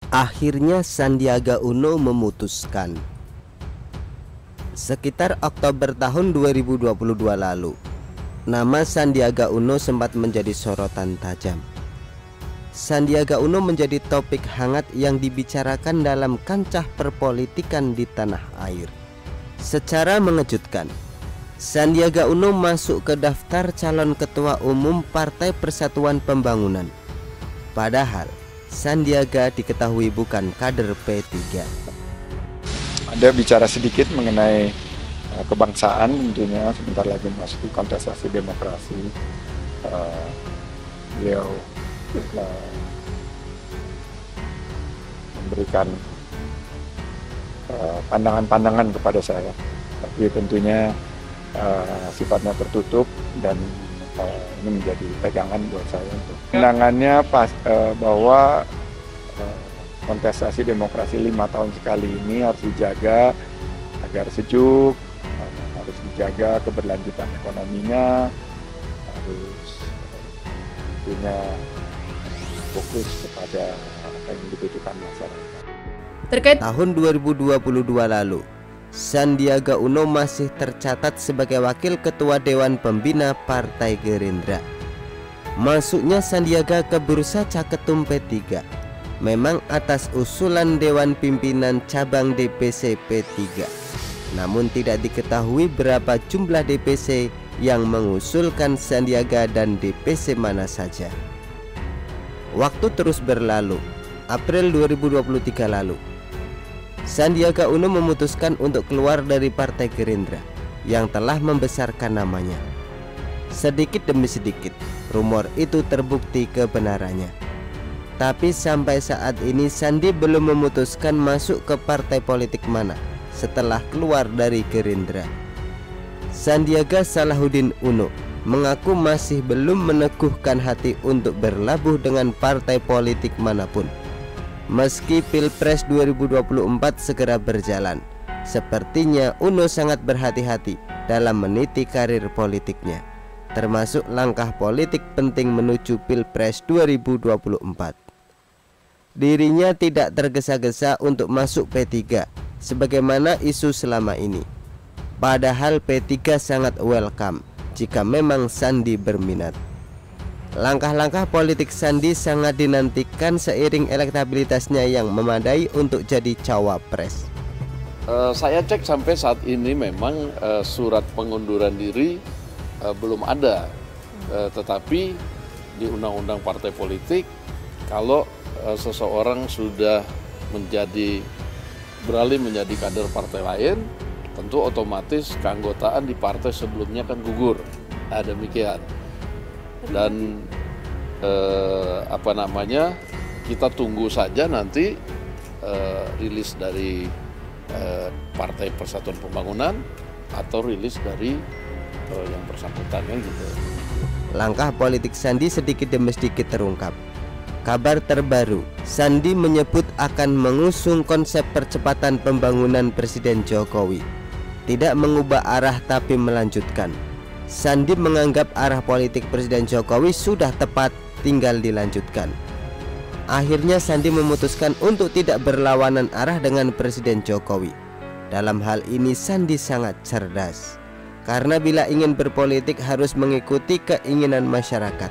Akhirnya Sandiaga Uno memutuskan. Sekitar Oktober tahun 2022 lalu, nama Sandiaga Uno sempat menjadi sorotan tajam. Sandiaga Uno menjadi topik hangat yang dibicarakan dalam kancah perpolitikan di tanah air. Secara mengejutkan, Sandiaga Uno masuk ke daftar calon ketua umum Partai Persatuan Pembangunan. Padahal Sandiaga diketahui bukan kader P3. Ada bicara sedikit mengenai kebangsaan, tentunya sebentar lagi masuk kontestasi demokrasi. Beliau memberikan pandangan-pandangan kepada saya, tapi tentunya sifatnya tertutup dan ini menjadi pegangan buat saya untuk pandangannya bahwa kontestasi demokrasi 5 tahun sekali ini harus dijaga agar sejuk, harus dijaga keberlanjutan ekonominya, harus tentunya fokus kepada apa yang dibutuhkan masyarakat. Terkait tahun 2022 lalu, Sandiaga Uno masih tercatat sebagai Wakil Ketua Dewan Pembina Partai Gerindra. Masuknya Sandiaga ke bursa Caketum P3 memang atas usulan Dewan Pimpinan Cabang DPC P3. Namun tidak diketahui berapa jumlah DPC yang mengusulkan Sandiaga dan DPC mana saja. Waktu terus berlalu. April 2023 lalu, Sandiaga Uno memutuskan untuk keluar dari Partai Gerindra yang telah membesarkan namanya. Sedikit demi sedikit, rumor itu terbukti kebenarannya. Tapi sampai saat ini Sandi belum memutuskan masuk ke partai politik mana setelah keluar dari Gerindra. Sandiaga Salahuddin Uno mengaku masih belum meneguhkan hati untuk berlabuh dengan partai politik manapun. Meski Pilpres 2024 segera berjalan, sepertinya Uno sangat berhati-hati dalam meniti karir politiknya, termasuk langkah politik penting menuju Pilpres 2024. Dirinya tidak tergesa-gesa untuk masuk P3 sebagaimana isu selama ini. Padahal P3 sangat welcome jika memang Sandi berminat. Langkah-langkah politik Sandi sangat dinantikan seiring elektabilitasnya yang memadai untuk jadi cawapres. Saya cek sampai saat ini memang surat pengunduran diri belum ada, tetapi di undang-undang partai politik kalau seseorang sudah beralih menjadi kader partai lain, tentu otomatis keanggotaan di partai sebelumnya kan gugur. Demikian. Dan kita tunggu saja nanti rilis dari Partai Persatuan Pembangunan atau rilis dari yang bersangkutannya gitu. Langkah politik Sandi sedikit demi sedikit terungkap. Kabar terbaru, Sandi menyebut akan mengusung konsep percepatan pembangunan Presiden Jokowi. Tidak mengubah arah tapi melanjutkan. Sandi menganggap arah politik Presiden Jokowi sudah tepat, tinggal dilanjutkan. Akhirnya Sandi memutuskan untuk tidak berlawanan arah dengan Presiden Jokowi. Dalam hal ini Sandi sangat cerdas, karena bila ingin berpolitik harus mengikuti keinginan masyarakat.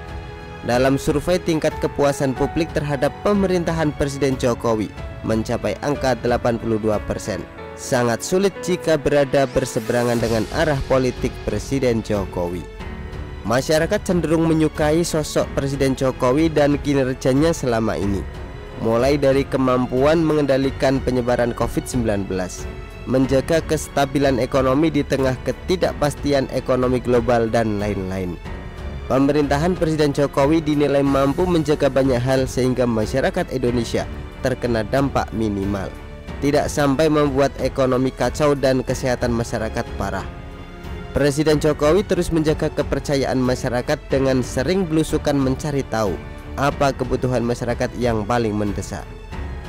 Dalam survei tingkat kepuasan publik terhadap pemerintahan Presiden Jokowi mencapai angka 82%. Sangat sulit jika berada berseberangan dengan arah politik Presiden Jokowi. Masyarakat cenderung menyukai sosok Presiden Jokowi dan kinerjanya selama ini, mulai dari kemampuan mengendalikan penyebaran COVID-19, menjaga kestabilan ekonomi di tengah ketidakpastian ekonomi global, dan lain-lain. Pemerintahan Presiden Jokowi dinilai mampu menjaga banyak hal sehingga masyarakat Indonesia terkena dampak minimal, tidak sampai membuat ekonomi kacau dan kesehatan masyarakat parah. Presiden Jokowi terus menjaga kepercayaan masyarakat dengan sering belusukan mencari tahu apa kebutuhan masyarakat yang paling mendesak.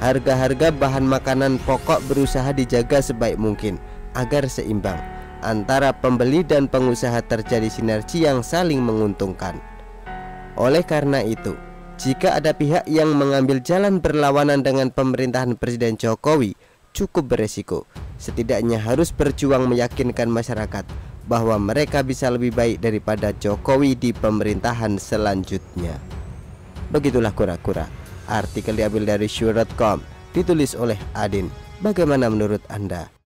Harga-harga bahan makanan pokok berusaha dijaga sebaik mungkin agar seimbang antara pembeli dan pengusaha, terjadi sinergi yang saling menguntungkan. Oleh karena itu, Jika ada pihak yang mengambil jalan berlawanan dengan pemerintahan Presiden Jokowi, cukup beresiko. Setidaknya harus berjuang meyakinkan masyarakat bahwa mereka bisa lebih baik daripada Jokowi di pemerintahan selanjutnya. Begitulah kura-kura. Artikel diambil dari syur.com, ditulis oleh Adin. Bagaimana menurut Anda?